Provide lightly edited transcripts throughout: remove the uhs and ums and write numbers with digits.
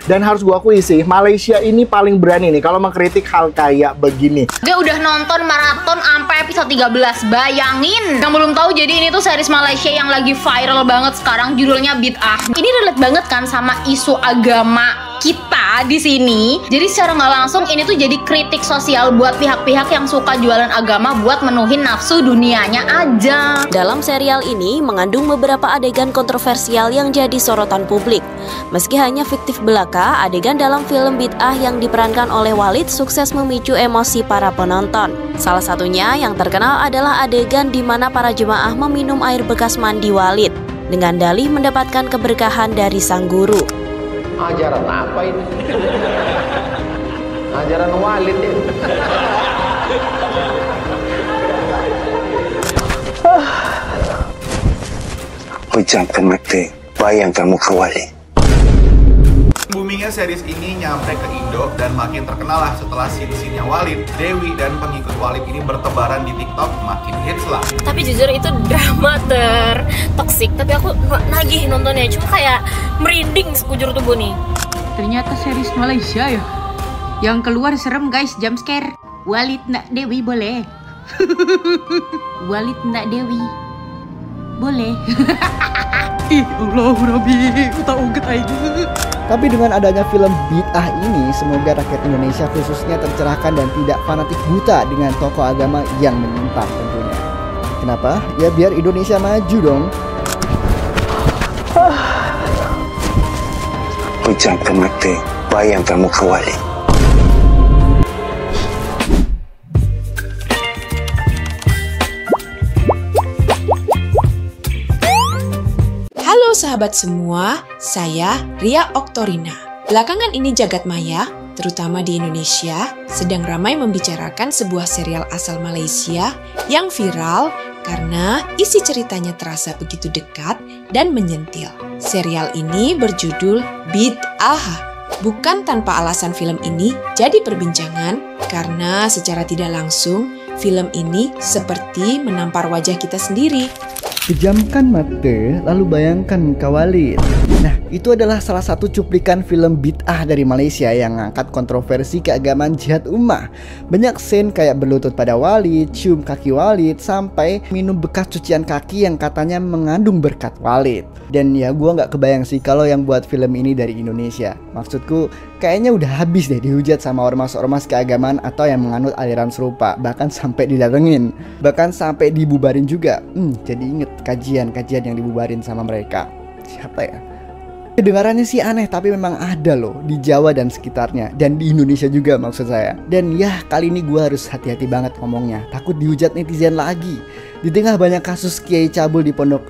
Dan harus gua akui sih, Malaysia ini paling berani nih kalau mengkritik hal kayak begini. Dia udah nonton maraton sampai episode 13. Bayangin. Yang belum tahu, jadi ini tuh series Malaysia yang lagi viral banget sekarang, judulnya Bid'ah. Ini relate banget kan sama isu agama kita di sini. Jadi secara nggak langsung ini tuh jadi kritik sosial buat pihak-pihak yang suka jualan agama buat menuhin nafsu dunianya aja. Dalam serial ini mengandung beberapa adegan kontroversial yang jadi sorotan publik. Meski hanya fiktif belaka, adegan dalam film Bid'ah yang diperankan oleh Walid sukses memicu emosi para penonton. Salah satunya yang terkenal adalah adegan di mana para jemaah meminum air bekas mandi Walid dengan dalih mendapatkan keberkahan dari sang guru. Ajaran apa ini? Ajaran Walid ya. Ucapkan mati, bayangkan muka Walid. Boomingnya series ini nyampe ke Indo dan makin terkenal lah setelah scene-scene-nya Walid, Dewi, dan pengikut Walid ini bertebaran di TikTok, makin hits lah. Tapi jujur itu drama tertoksik, tapi aku nagih nontonnya, cuma kayak merinding sekujur tubuh nih. Ternyata series Malaysia ya. Yang keluar serem guys, jump scare. Walid nak Dewi boleh. Walid nak Dewi boleh. Ih Allah Rabbi, tak uget aja. Tapi dengan adanya film Bid'ah ini, semoga rakyat Indonesia khususnya tercerahkan dan tidak fanatik buta dengan tokoh agama yang menyimpang tentunya. Kenapa? Ya biar Indonesia maju dong. Ucapkan mati, bayangkan muka Walid. Halo sahabat semua, saya Ria Oktorina. Belakangan ini jagat maya, terutama di Indonesia, sedang ramai membicarakan sebuah serial asal Malaysia yang viral karena isi ceritanya terasa begitu dekat dan menyentil. Serial ini berjudul Bid'ah. Bukan tanpa alasan film ini jadi perbincangan karena secara tidak langsung film ini seperti menampar wajah kita sendiri. Pejamkan mata, lalu bayangkan muka Walid. Nah, itu adalah salah satu cuplikan film Bid'ah dari Malaysia yang ngangkat kontroversi keagamaan jihad ummah. Banyak scene kayak berlutut pada Walid, cium kaki Walid, sampai minum bekas cucian kaki yang katanya mengandung berkat Walid. Dan ya gua nggak kebayang sih kalau yang buat film ini dari Indonesia. Maksudku, kayaknya udah habis deh dihujat sama ormas-ormas keagamaan atau yang menganut aliran serupa. Bahkan sampai didatengin, bahkan sampai dibubarin juga. Jadi inget kajian-kajian yang dibubarin sama mereka. Siapa ya? Kedengarannya sih aneh, tapi memang ada loh di Jawa dan sekitarnya, dan di Indonesia juga maksud saya. Dan ya kali ini gue harus hati-hati banget ngomongnya, takut dihujat netizen lagi. Di tengah banyak kasus kiai cabul di pondok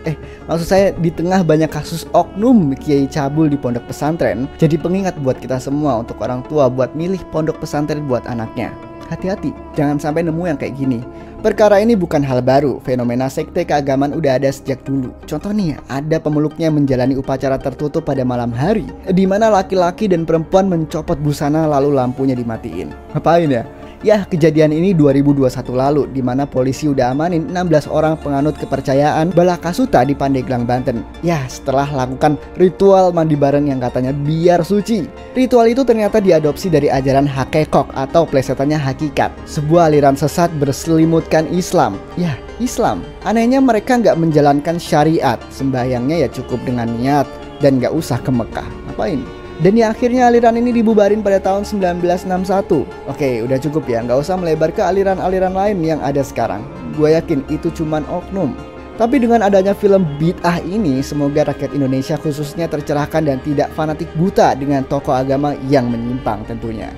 di tengah banyak kasus oknum kiai cabul di pondok pesantren, jadi pengingat buat kita semua untuk orang tua buat milih pondok pesantren buat anaknya. Hati-hati, jangan sampai nemu yang kayak gini. Perkara ini bukan hal baru, fenomena sekte keagamaan udah ada sejak dulu. Contoh nih, ada pemeluknya menjalani upacara tertutup pada malam hari, di mana laki-laki dan perempuan mencopot busana lalu lampunya dimatiin. Ngapain ya? Ya, kejadian ini 2021 lalu, di mana polisi udah amanin 16 orang penganut kepercayaan Balakasuta di Pandeglang, Banten. Ya, setelah lakukan ritual mandi bareng yang katanya biar suci. Ritual itu ternyata diadopsi dari ajaran hakekok atau plesetannya hakikat, sebuah aliran sesat berselimutkan Islam. Ya, Islam. Anehnya mereka nggak menjalankan syariat, sembahyangnya ya cukup dengan niat dan nggak usah ke Mekah. Ngapain? Dan ya akhirnya aliran ini dibubarin pada tahun 1961. Oke, udah cukup ya, nggak usah melebar ke aliran-aliran lain yang ada sekarang. Gue yakin itu cuman oknum. Tapi dengan adanya film Bid'ah ini, semoga rakyat Indonesia khususnya tercerahkan dan tidak fanatik buta dengan tokoh agama yang menyimpang tentunya.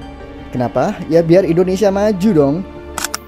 Kenapa? Ya biar Indonesia maju dong.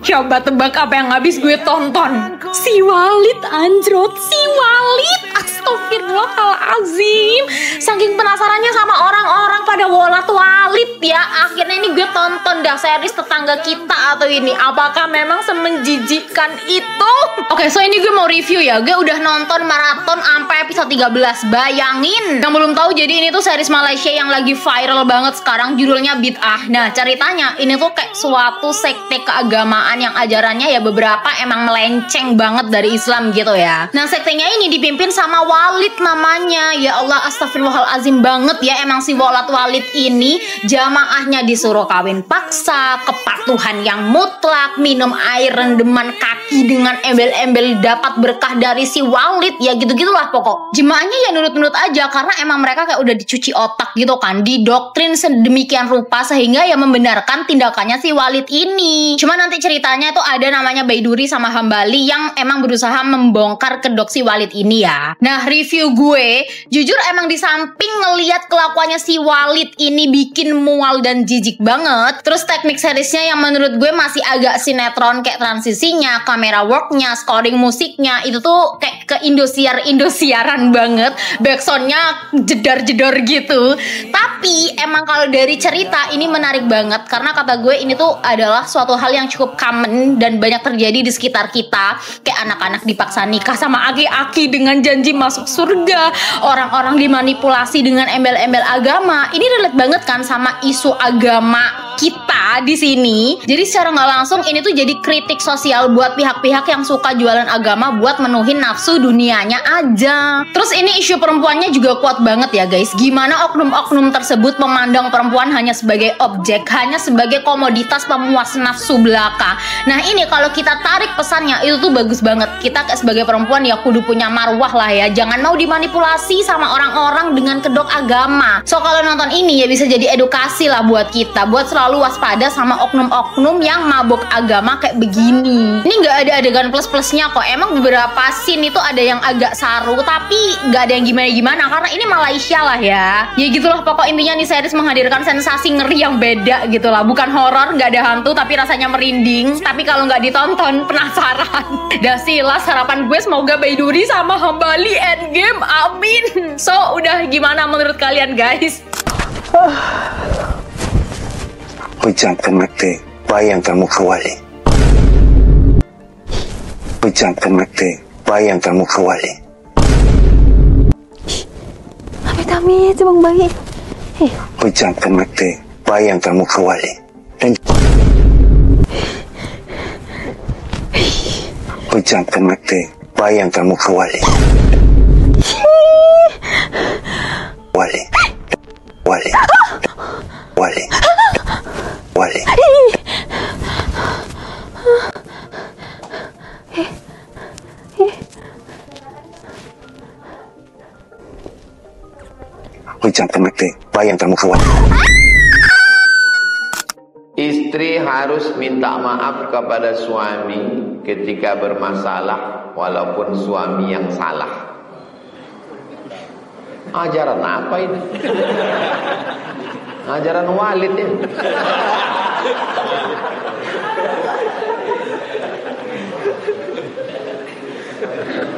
Coba tebak apa yang habis gue tonton? Si Walid anjrot, si Walid. Astagfirullahalazim. Saking penasarannya sama orang-orang pada wolat Walid ya, akhirnya ini gue tonton dah series tetangga kita atau ini. Apakah memang semenjijikkan itu? Oke, so ini gue mau review ya. Gue udah nonton maraton sampai episode 13. Bayangin. Yang belum tahu, jadi ini tuh series Malaysia yang lagi viral banget sekarang, judulnya Bid'ah. Nah, ceritanya ini tuh kayak suatu sekte keagamaan yang ajarannya ya beberapa emang melenceng banget dari Islam gitu ya. Nah, sektenya ini dipimpin sama Walid namanya. Ya Allah, astagfirullahalazim banget ya. Emang si Walid ini jamaahnya disuruh kawin paksa, kepatuhan yang mutlak, minum air rendeman kaki dengan embel-embel dapat berkah dari si Walid. Ya gitu-gitulah pokok. Jemaahnya ya nurut-nurut aja karena emang mereka kayak udah dicuci otak gitu kan, didoktrin sedemikian rupa sehingga ya membenarkan tindakannya si Walid ini. Cuma nanti ceritanya itu ada namanya Baiduri sama Hambali yang emang berusaha membongkar kedok si Walid ini ya. Nah, review gue jujur emang di samping ngelihat kelakuannya si Walid ini bikin mual dan jijik banget, terus teknik seriesnya yang menurut gue masih agak sinetron, kayak transisinya, kamera worknya, scoring musiknya itu tuh kayak ke Indosiaran banget, backsoundnya jedar-jedor gitu. Tapi emang kalau dari cerita ini menarik banget karena kata gue ini tuh adalah suatu hal yang cukup common dan banyak terjadi di sekitar kita, kayak anak-anak dipaksa nikah sama aki-aki dengan janji masuk surga, orang-orang dimanipulasi dengan embel-embel agama. Ini relate banget kan sama isu agama kita di sini. Jadi secara nggak langsung ini tuh jadi kritik sosial buat pihak-pihak yang suka jualan agama buat menuhin nafsu dunianya aja. Terus ini isu perempuannya juga kuat banget ya guys. Gimana oknum-oknum tersebut memandang perempuan hanya sebagai objek, hanya sebagai komoditas pemuas nafsu belaka. Nah ini kalau kita tarik pesannya itu tuh bagus banget. Kita sebagai perempuan ya kudu punya marwah lah ya. Jangan mau dimanipulasi sama orang-orang dengan kedok agama. So kalau nonton ini ya bisa jadi edukasi lah buat kita, buat selalu waspada sama oknum-oknum yang mabok agama kayak begini. Ini nggak ada adegan plus-plusnya kok. Emang beberapa scene itu ada yang agak saru, tapi nggak ada yang gimana-gimana karena ini Malaysia lah ya. Ya gitulah pokok intinya nih, series menghadirkan sensasi ngeri yang beda gitu lah. Bukan horor, nggak ada hantu, tapi rasanya merinding. Tapi kalau nggak ditonton penasaran. Dah silas, harapan gue semoga Baiduri sama Hambali endgame, amin. So udah gimana menurut kalian guys? Pejamkan mata, bayangkan muka Wali. Pejamkan mata, bayangkan muka Wali. Amit-amit, Bang Bayi. Pejamkan mata, bayangkan muka Wali. Dan pejamkan mata, bayangkan muka Wali. Wali. Wali. Wali. Wali. Pejamkan mata, bayangkan muka Wali. Istri harus minta maaf kepada suami ketika bermasalah walaupun suami yang salah. Ajaran apa ini? Ajaran Walid ya.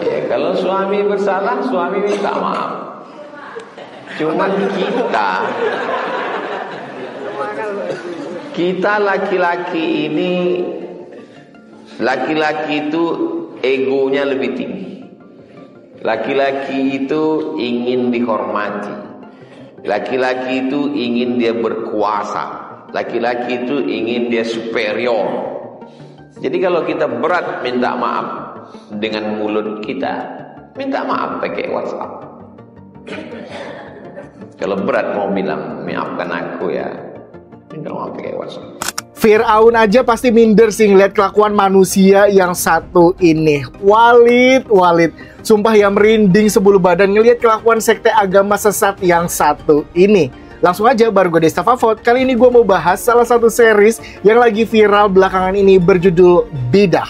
Ya kalau suami bersalah, suami minta maaf. Cuman kita laki-laki ini, laki-laki itu egonya lebih tinggi. Laki-laki itu ingin dihormati. Laki-laki itu ingin dia berkuasa. Laki-laki itu ingin dia superior. Jadi kalau kita berat minta maaf dengan mulut kita, minta maaf pakai WhatsApp. Kalau berat mau bilang maafkan aku ya, minta maaf pakai WhatsApp. Firaun aja pasti minder sih ngeliat kelakuan manusia yang satu ini. Walid. Sumpah ya merinding sebulu badan ngeliat kelakuan sekte agama sesat yang satu ini. Langsung aja, baru gue Desta Favot. Kali ini gue mau bahas salah satu series yang lagi viral belakangan ini berjudul Bid'ah.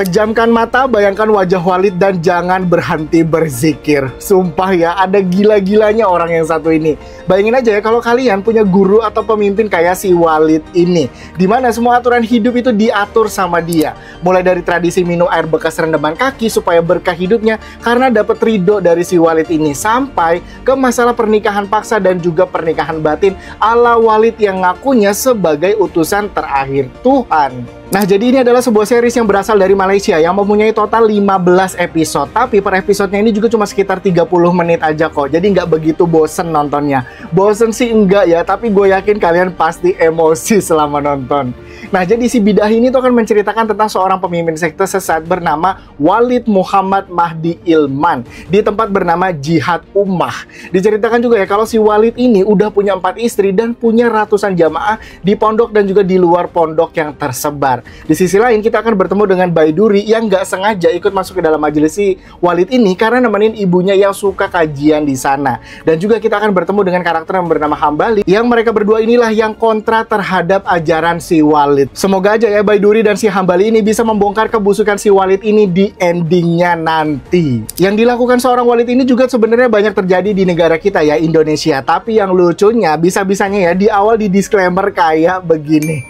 Pejamkan mata, bayangkan wajah Walid dan jangan berhenti berzikir. Sumpah ya, ada gila-gilanya orang yang satu ini. Bayangin aja ya kalau kalian punya guru atau pemimpin kayak si Walid ini, dimana semua aturan hidup itu diatur sama dia. Mulai dari tradisi minum air bekas rendaman kaki supaya berkah hidupnya karena dapat ridho dari si Walid ini, sampai ke masalah pernikahan paksa dan juga pernikahan batin ala Walid yang ngakunya sebagai utusan terakhir Tuhan. Nah, jadi ini adalah sebuah series yang berasal dari Malaysia yang mempunyai total 15 episode. Tapi per episodenya ini juga cuma sekitar 30 menit aja kok. Jadi nggak begitu bosen nontonnya. Bosen sih enggak ya, tapi gue yakin kalian pasti emosi selama nonton. Nah, jadi si Bidah ini tuh akan menceritakan tentang seorang pemimpin sekte sesat bernama Walid Muhammad Mahdi Ilman di tempat bernama Jihad Ummah. Diceritakan juga ya kalau si Walid ini udah punya 4 istri dan punya ratusan jamaah di pondok dan juga di luar pondok yang tersebar. Di sisi lain kita akan bertemu dengan Baiduri yang nggak sengaja ikut masuk ke dalam majelis si Walid ini karena nemenin ibunya yang suka kajian di sana. Dan juga kita akan bertemu dengan karakter yang bernama Hambali yang mereka berdua inilah yang kontra terhadap ajaran si Walid. Semoga aja ya Baiduri dan si Hambali ini bisa membongkar kebusukan si Walid ini di endingnya nanti. Yang dilakukan seorang Walid ini juga sebenarnya banyak terjadi di negara kita ya, Indonesia. Tapi yang lucunya bisa-bisanya ya di awal di disclaimer kayak begini.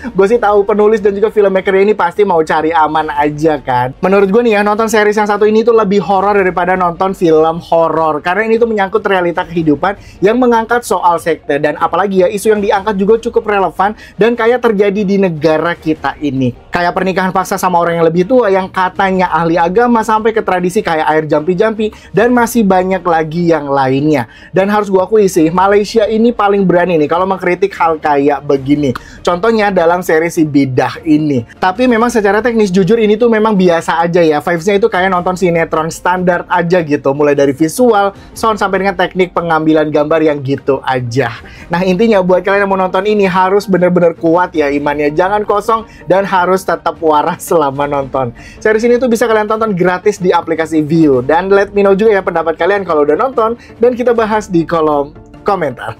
Gue sih tahu penulis dan juga filmmaker ini pasti mau cari aman aja kan. Menurut gue nih ya, nonton series yang satu ini tuh lebih horor daripada nonton film horor. Karena ini tuh menyangkut realita kehidupan yang mengangkat soal sekte. Dan apalagi ya, isu yang diangkat juga cukup relevan dan kayak terjadi di negara kita ini. Kayak pernikahan paksa sama orang yang lebih tua yang katanya ahli agama, sampai ke tradisi kayak air jampi-jampi, dan masih banyak lagi yang lainnya. Dan harus gue akui sih, Malaysia ini paling berani nih kalau mengkritik hal kayak begini. Contohnya dalam seri si Bidah ini. Tapi memang secara teknis jujur ini tuh memang biasa aja ya. Vibes-nya itu kayak nonton sinetron standar aja gitu. Mulai dari visual, sound, sampai dengan teknik pengambilan gambar yang gitu aja. Nah, intinya buat kalian yang mau nonton ini harus bener-bener kuat ya imannya. Jangan kosong dan harus tetap waras selama nonton. Series ini tuh bisa kalian tonton gratis di aplikasi Viu. Dan let me know juga ya pendapat kalian kalau udah nonton, dan kita bahas di kolom komentar.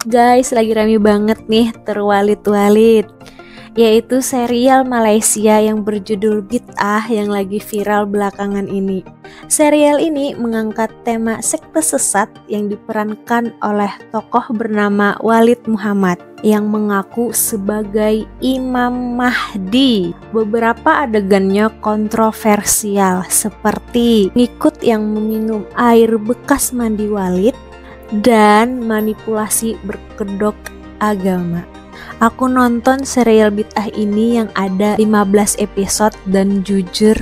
Guys, lagi rame banget nih terwalit-walit, yaitu serial Malaysia yang berjudul Bid'ah yang lagi viral belakangan ini. Serial ini mengangkat tema sekte sesat yang diperankan oleh tokoh bernama Walid Muhammad yang mengaku sebagai Imam Mahdi. Beberapa adegannya kontroversial seperti ngikut yang meminum air bekas mandi Walid dan manipulasi berkedok agama. Aku nonton serial Bid'ah ini yang ada 15 episode dan jujur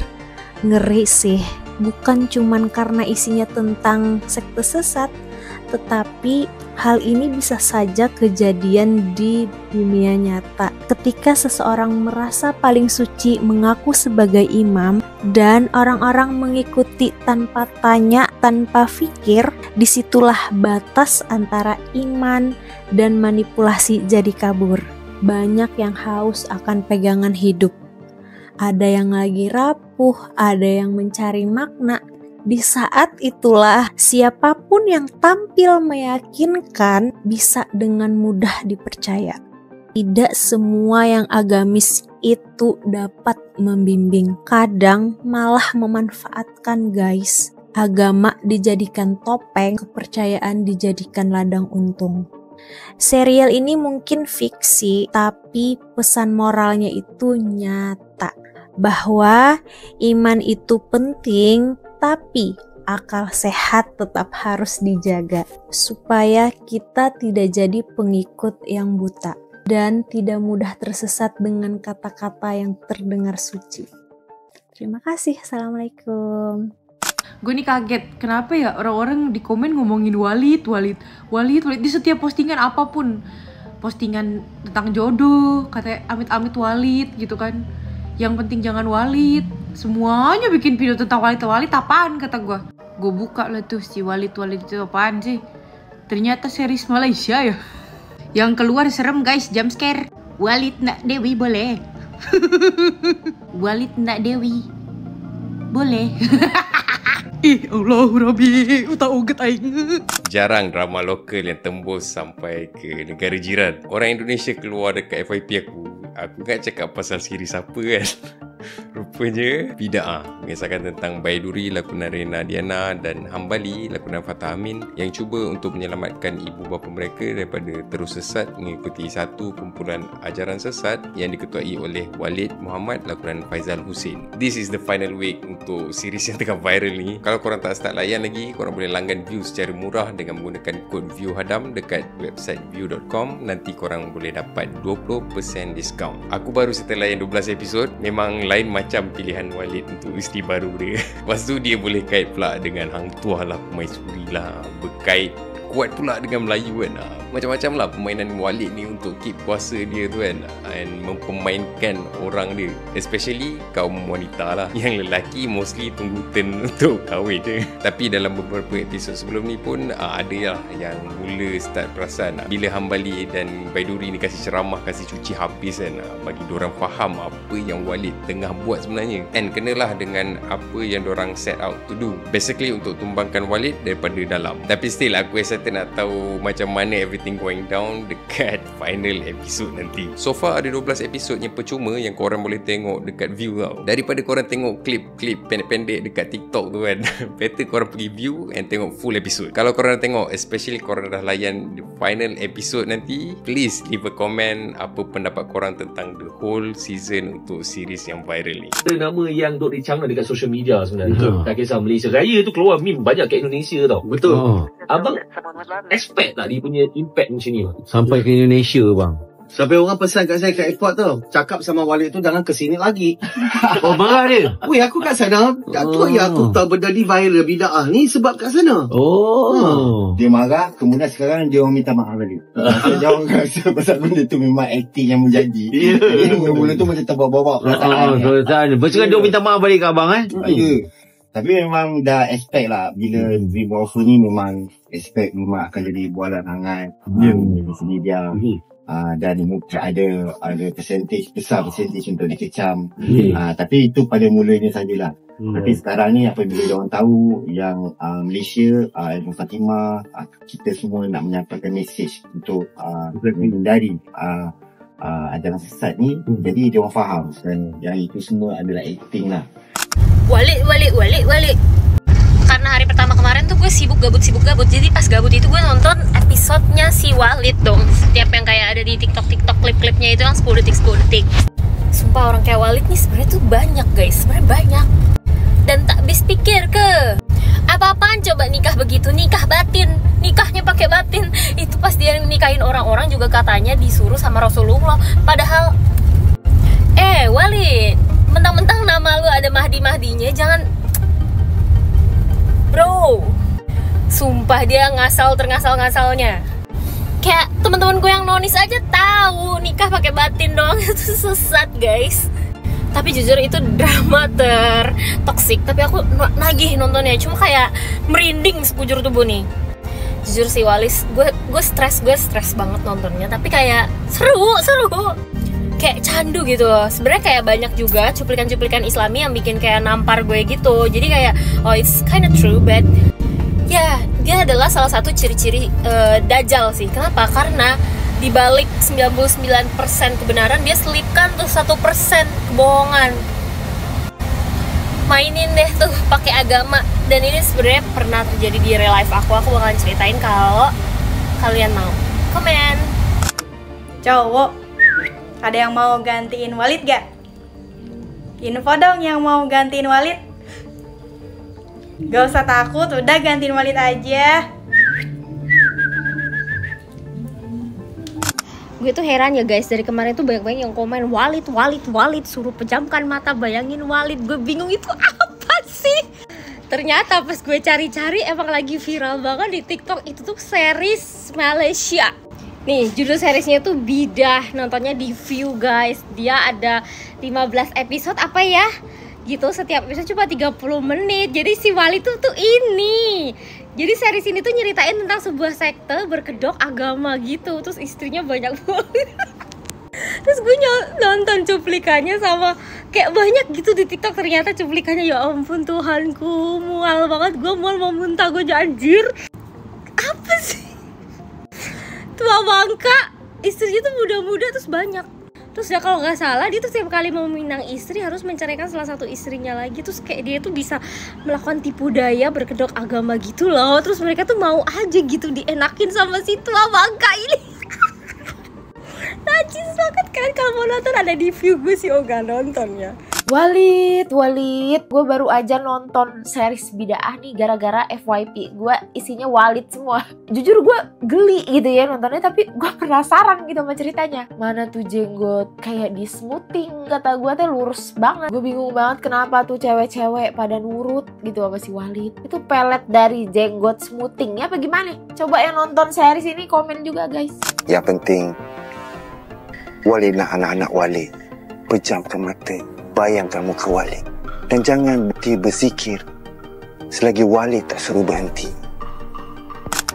ngeri sih. Bukan cuman karena isinya tentang sekte sesat, tetapi hal ini bisa saja kejadian di dunia nyata. Ketika seseorang merasa paling suci mengaku sebagai imam dan orang-orang mengikuti tanpa tanya, tanpa pikir, disitulah batas antara iman dan manipulasi jadi kabur. Banyak yang haus akan pegangan hidup. Ada yang lagi rapuh, ada yang mencari makna. Di saat itulah siapapun yang tampil meyakinkan bisa dengan mudah dipercaya. Tidak semua yang agamis itu dapat membimbing. Kadang malah memanfaatkan guys. Agama dijadikan topeng, kepercayaan dijadikan ladang untung. Serial ini mungkin fiksi, tapi pesan moralnya itu nyata. Bahwa iman itu penting, tapi akal sehat tetap harus dijaga supaya kita tidak jadi pengikut yang buta dan tidak mudah tersesat dengan kata-kata yang terdengar suci. Terima kasih. Assalamualaikum. Gue nih kaget, kenapa ya orang-orang di komen ngomongin Walid di setiap postingan apapun. Postingan tentang jodoh, katanya amit-amit Walid gitu kan. Yang penting jangan Walid. Semuanya bikin video tentang Walid apaan kata gue. Gue buka lah tuh si Walid itu apaan sih. Ternyata series Malaysia ya. Yang keluar serem guys, jump scare. Walid nak Dewi boleh. Walid nak Dewi boleh. Ih Allah Rabbi, tak uget aing. Jarang drama lokal yang tembus sampai ke negara jiran. Orang Indonesia keluar dekat FYP aku gak cakap pasal series apa kan. Rupanya bid'ah mengisahkan tentang Baiduri lakonan Rena Diana dan Hambali lakonan Fatah Amin yang cuba untuk menyelamatkan ibu bapa mereka daripada terus sesat mengikuti satu kumpulan ajaran sesat yang diketuai oleh Walid Muhammad lakonan Faizal Hussein. This is the final week untuk series yang tengah viral ni. Kalau korang tak start layan lagi, korang boleh langgan View secara murah dengan menggunakan kod ViewHadam dekat website view.com. Nanti korang boleh dapat 20% diskaun. Aku baru settle layan 12 episod. Memang lain macam pilihan Walid untuk isteri baru dia. Lepas tu dia boleh kait pula dengan Hang Tuah lah, Permaisuri lah, berkait kuat pula dengan Melayu kan. Macam-macam lah permainan Walid ni untuk keep kuasa dia tu kan, and mempermainkan orang dia, especially kaum wanita lah. Yang lelaki mostly tunggu turn untuk kahwin je. Tapi dalam beberapa episod sebelum ni pun ada lah yang mula start perasan bila Hambali dan Baiduri ni kasih ceramah, kasih cuci habis kan, bagi diorang faham apa yang Walid tengah buat sebenarnya, and kenalah dengan apa yang diorang set out to do, basically untuk tumbangkan Walid daripada dalam. Tapi still aku excited nak tahu macam mana everything going down dekat final episode nanti. So far ada 12 episod yang percuma yang korang boleh tengok dekat View tau. Daripada korang tengok klip-klip pendek-pendek dekat TikTok tu kan, better korang pergi View and tengok full episode. Kalau korang tengok, especially korang dah layan the final episode nanti, please leave a comment apa pendapat korang tentang the whole season untuk series yang viral ni. Ada nama yang duk dicangkan dekat social media sebenarnya. Tak kisah Malaysia Raya tu keluar meme banyak kat Indonesia tau. Betul. Abang expect tak dia punya impact macam ni? Sampai ke Indonesia bang. Sampai orang pesan kat saya kat airport tu, cakap sama Walid tu jangan kesini lagi. Oh, marah dia? Weh, aku kat sana, tu ya aku tahu benda ni viral bid'ah ni sebab kat sana. Dia marah, kemudian sekarang dia orang minta maaf lagi. Dia orang rasa pasal benda tu memang akting yang menjadi. Jadi mula-mula tu macam terbawa-bawa perasaan. Bercakap dia minta maaf balik kat abang Ya. Tapi memang dah expect lah bila Vivo Offer ni memang expect memang akan jadi bualan hangat di sini dia. Dan mungkin ada percentage besar untuk dikecam. Tapi itu pada mulanya sajalah. Tapi sekarang ni apabila diorang tahu yang Malaysia, Ilmu Fatimah, kita semua nak menyampaikan mesej untuk menghindari ajaran sesat ni, jadi diorang faham dan yang itu semua adalah acting lah. Walid. Karena hari pertama kemarin tuh gue sibuk gabut. Jadi pas gabut itu gue nonton episodenya si Walid dong. Setiap yang kayak ada di TikTok klip-klipnya itu yang 10 detik. Sumpah orang kayak Walid nih sebenarnya tuh banyak guys, sebenarnya banyak. Dan tak habis pikir ke apa-apaan coba nikah begitu, nikah batin, nikahnya pakai batin. Itu pas dia nikahin orang-orang juga katanya disuruh sama Rasulullah. Padahal Walid, mentang-mentang nama lu ada Mahdi-Mahdinya, jangan. Bro, sumpah dia ngasal-ngasalnya. Kayak teman-teman gue yang nonis aja tahu nikah pakai batin doang itu sesat guys. Tapi jujur itu drama toksik. Tapi aku nagih nontonnya, cuma kayak merinding sekujur tubuh nih. Jujur sih Walis, gue stres banget nontonnya. Tapi kayak seru. Kayak candu gitu loh. Sebenarnya kayak banyak juga cuplikan-cuplikan Islami yang bikin kayak nampar gue gitu. Jadi kayak it's kinda true, but ya dia adalah salah satu ciri-ciri Dajjal sih. Kenapa? Karena dibalik 99% kebenaran dia selipkan tuh 1% kebohongan. Mainin deh tuh pakai agama. Dan ini sebenarnya pernah terjadi di real life aku. Aku bakalan ceritain kalau kalian mau. Komen. Cowok, ada yang mau gantiin Walid gak? Info dong yang mau gantiin Walid. Gak usah takut, udah gantiin Walid aja. Gue tuh heran ya guys, dari kemarin tuh banyak yang komen Walid, suruh pejamkan mata, bayangin Walid. Gue bingung itu apa sih? Ternyata pas gue cari-cari emang lagi viral banget di TikTok. Itu tuh series Malaysia. Nih, judul seriesnya tuh Bidah, nontonnya di View guys. Dia ada 15 episode apa ya? Gitu, setiap episode cuma 30 menit. Jadi si Walid tuh ini. Jadi series ini tuh nyeritain tentang sebuah sekte berkedok agama gitu. Terus istrinya banyak banget. Terus gue nonton cuplikannya sama kayak banyak gitu di TikTok. Ternyata cuplikannya ya ampun Tuhanku, mual banget. Gue mau muntah, gue anjir. Apa sih? Tua bangka, istrinya tuh muda-muda terus banyak. Terus ya kalau nggak salah dia tuh setiap kali mau minang istri harus menceraikan salah satu istrinya lagi. Terus kayak dia tuh bisa melakukan tipu daya berkedok agama gitu loh. Terus mereka tuh mau aja gitu dienakin sama si tua bangka ini. Najis banget kan. Kalau mau nonton ada di View, gue sih ogah nontonnya. Walid, gue baru aja nonton series Bid'ah nih gara-gara FYP. Gue isinya Walid semua. Jujur gue geli gitu ya nontonnya, tapi gue penasaran gitu sama ceritanya. Mana tuh jenggot kayak di smoothing, kata gue tuh lurus banget. Gue bingung banget kenapa tuh cewek-cewek pada nurut gitu sama si Walid. Itu pelet dari jenggot smoothingnya apa gimana? Coba yang nonton series ini komen juga guys. Yang penting Walidlah anak-anak Walid. Pejamkan mata, bayangkan muka Walid. Dan jangan bersikir selagi Walid tak suruh berhenti.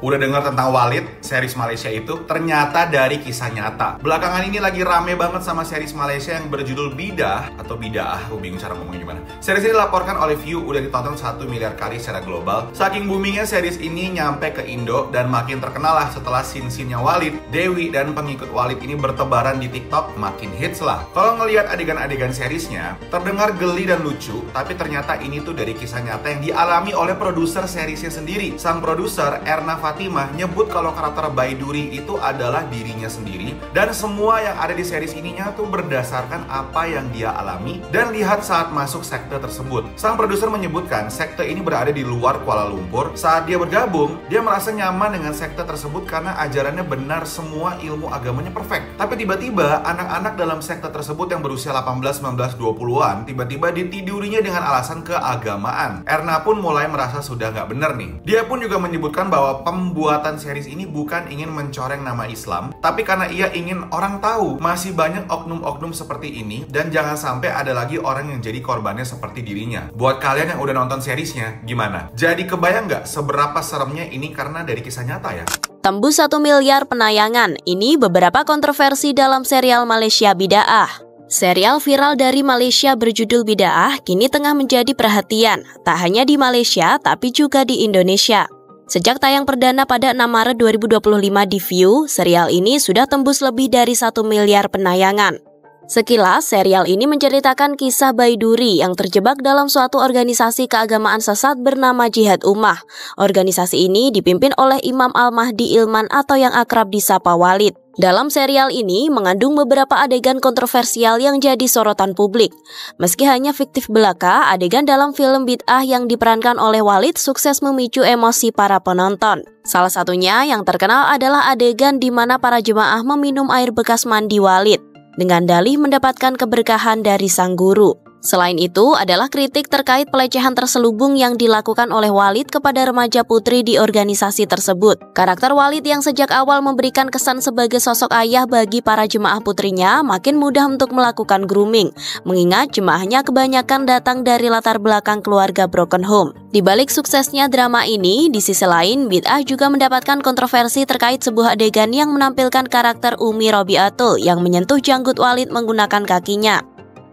Udah dengar tentang Walid, series Malaysia itu? Ternyata dari kisah nyata. Belakangan ini lagi rame banget sama series Malaysia yang berjudul Bidah atau Bid'ah, aku bingung cara ngomongnya gimana. Series ini dilaporkan oleh View udah ditonton 1 miliar kali secara global. Saking boomingnya series ini nyampe ke Indo dan makin terkenal lah setelah scene-scene-nya Walid, Dewi dan pengikut Walid ini bertebaran di TikTok, makin hits lah. Kalau ngelihat adegan-adegan seriesnya, terdengar geli dan lucu, tapi ternyata ini tuh dari kisah nyata yang dialami oleh produser seriesnya sendiri. Sang produser, Erna Fatimah, nyebut kalau karakter Baiduri itu adalah dirinya sendiri dan semua yang ada di series ininya tuh berdasarkan apa yang dia alami dan lihat saat masuk sekte tersebut. Sang produser menyebutkan sekte ini berada di luar Kuala Lumpur. Saat dia bergabung, dia merasa nyaman dengan sekte tersebut karena ajarannya benar, semua ilmu agamanya perfect. Tapi tiba-tiba anak-anak dalam sekte tersebut yang berusia 18, 19, 20-an tiba-tiba ditidurinya dengan alasan keagamaan. Erna pun mulai merasa sudah nggak bener nih. Dia pun juga menyebutkan bahwa pembuatan series ini bukan ingin mencoreng nama Islam, tapi karena ia ingin orang tahu masih banyak oknum-oknum seperti ini dan jangan sampai ada lagi orang yang jadi korbannya seperti dirinya. Buat kalian yang udah nonton seriesnya, gimana? Jadi kebayang nggak seberapa seremnya ini karena dari kisah nyata ya? Tembus 1 miliar penayangan, ini beberapa kontroversi dalam serial Malaysia Bid'ah. Serial viral dari Malaysia berjudul Bid'ah kini tengah menjadi perhatian, tak hanya di Malaysia tapi juga di Indonesia. Sejak tayang perdana pada 6 Maret 2025 di View, serial ini sudah tembus lebih dari 1 miliar penayangan. Sekilas, serial ini menceritakan kisah Baiduri yang terjebak dalam suatu organisasi keagamaan sesat bernama Jihad Ummah. Organisasi ini dipimpin oleh Imam Al-Mahdi Ilman atau yang akrab disapa Walid. Dalam serial ini mengandung beberapa adegan kontroversial yang jadi sorotan publik. Meski hanya fiktif belaka, adegan dalam film Bid'ah yang diperankan oleh Walid sukses memicu emosi para penonton. Salah satunya yang terkenal adalah adegan di mana para jemaah meminum air bekas mandi Walid dengan dalih mendapatkan keberkahan dari sang guru. Selain itu adalah kritik terkait pelecehan terselubung yang dilakukan oleh Walid kepada remaja putri di organisasi tersebut. Karakter Walid yang sejak awal memberikan kesan sebagai sosok ayah bagi para jemaah putrinya makin mudah untuk melakukan grooming, mengingat jemaahnya kebanyakan datang dari latar belakang keluarga broken home. Di balik suksesnya drama ini, di sisi lain Bid'ah juga mendapatkan kontroversi terkait sebuah adegan yang menampilkan karakter Umi Robiatul yang menyentuh janggut Walid menggunakan kakinya.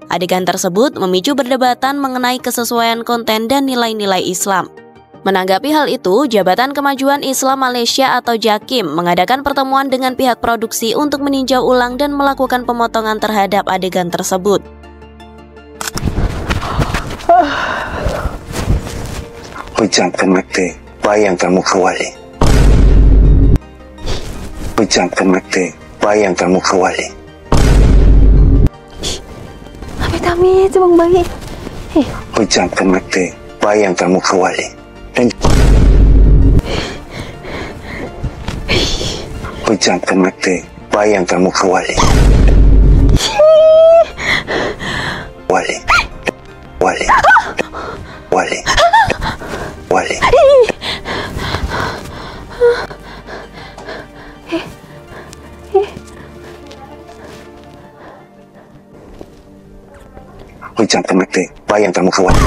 Adegan tersebut memicu perdebatan mengenai kesesuaian konten dan nilai-nilai Islam. Menanggapi hal itu, Jabatan Kemajuan Islam Malaysia atau JAKIM mengadakan pertemuan dengan pihak produksi untuk meninjau ulang dan melakukan pemotongan terhadap adegan tersebut. Pejamkan mata, bayangkan muka Walid. Pejamkan mata, bayangkan muka Walid. Amit-amit, Bang Bayi. Pejamkan mata, bayangkan muka Walid. Dan pejamkan mata, bayangkan muka Walid. Walid. Walid. Walid. Walid. Pejamkan mata, bayangkan muka Walid.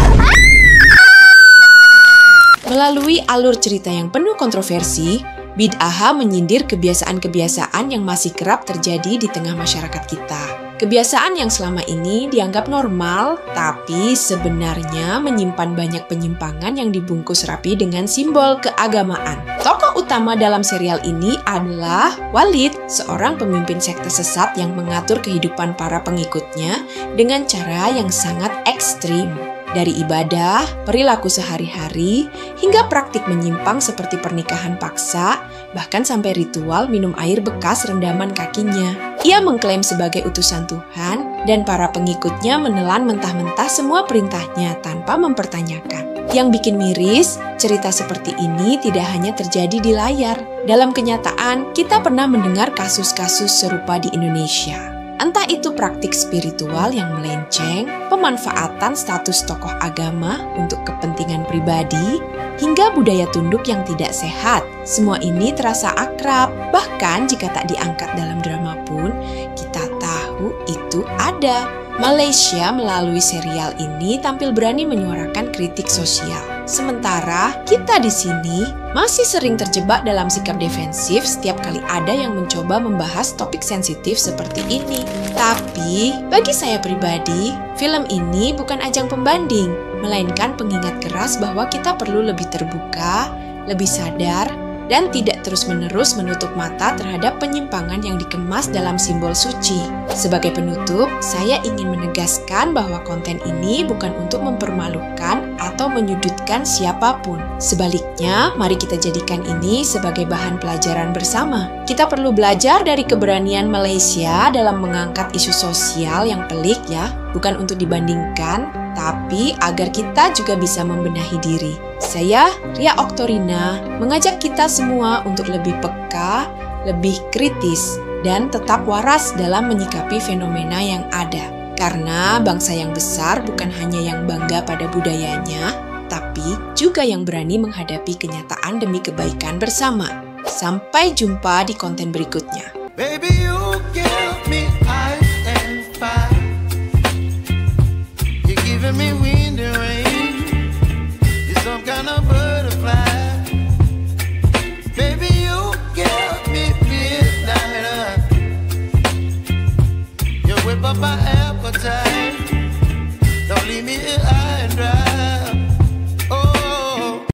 Melalui alur cerita yang penuh kontroversi, Bid'ah menyindir kebiasaan-kebiasaan yang masih kerap terjadi di tengah masyarakat kita. Kebiasaan yang selama ini dianggap normal, tapi sebenarnya menyimpan banyak penyimpangan yang dibungkus rapi dengan simbol keagamaan. Tokoh utama dalam serial ini adalah Walid, seorang pemimpin sekte sesat yang mengatur kehidupan para pengikutnya dengan cara yang sangat ekstrim. Dari ibadah, perilaku sehari-hari, hingga praktik menyimpang seperti pernikahan paksa, bahkan sampai ritual minum air bekas rendaman kakinya. Ia mengklaim sebagai utusan Tuhan, dan para pengikutnya menelan mentah-mentah semua perintahnya tanpa mempertanyakan. Yang bikin miris, cerita seperti ini tidak hanya terjadi di layar. Dalam kenyataan, kita pernah mendengar kasus-kasus serupa di Indonesia. Entah itu praktik spiritual yang melenceng, pemanfaatan status tokoh agama untuk kepentingan pribadi, hingga budaya tunduk yang tidak sehat. Semua ini terasa akrab, bahkan jika tak diangkat dalam drama pun, kita tahu itu ada. Malaysia melalui serial ini tampil berani menyuarakan kritik sosial. Sementara kita di sini masih sering terjebak dalam sikap defensif setiap kali ada yang mencoba membahas topik sensitif seperti ini. Tapi bagi saya pribadi, film ini bukan ajang pembanding, melainkan pengingat keras bahwa kita perlu lebih terbuka, lebih sadar, dan tidak terus-menerus menutup mata terhadap penyimpangan yang dikemas dalam simbol suci. Sebagai penutup, saya ingin menegaskan bahwa konten ini bukan untuk mempermalukan atau menyudutkan siapapun. Sebaliknya, mari kita jadikan ini sebagai bahan pelajaran bersama. Kita perlu belajar dari keberanian Malaysia dalam mengangkat isu sosial yang pelik ya, bukan untuk dibandingkan, tapi agar kita juga bisa membenahi diri. Saya, Ria Oktorina, mengajak kita semua untuk lebih peka, lebih kritis, dan tetap waras dalam menyikapi fenomena yang ada. Karena bangsa yang besar bukan hanya yang bangga pada budayanya, tapi juga yang berani menghadapi kenyataan demi kebaikan bersama. Sampai jumpa di konten berikutnya. Baby, you give me ice and fire. You're giving me wind and rain. You're some kind of butterfly. Baby, you give me midnight. You whip up my appetite. Don't leave me here high and dry.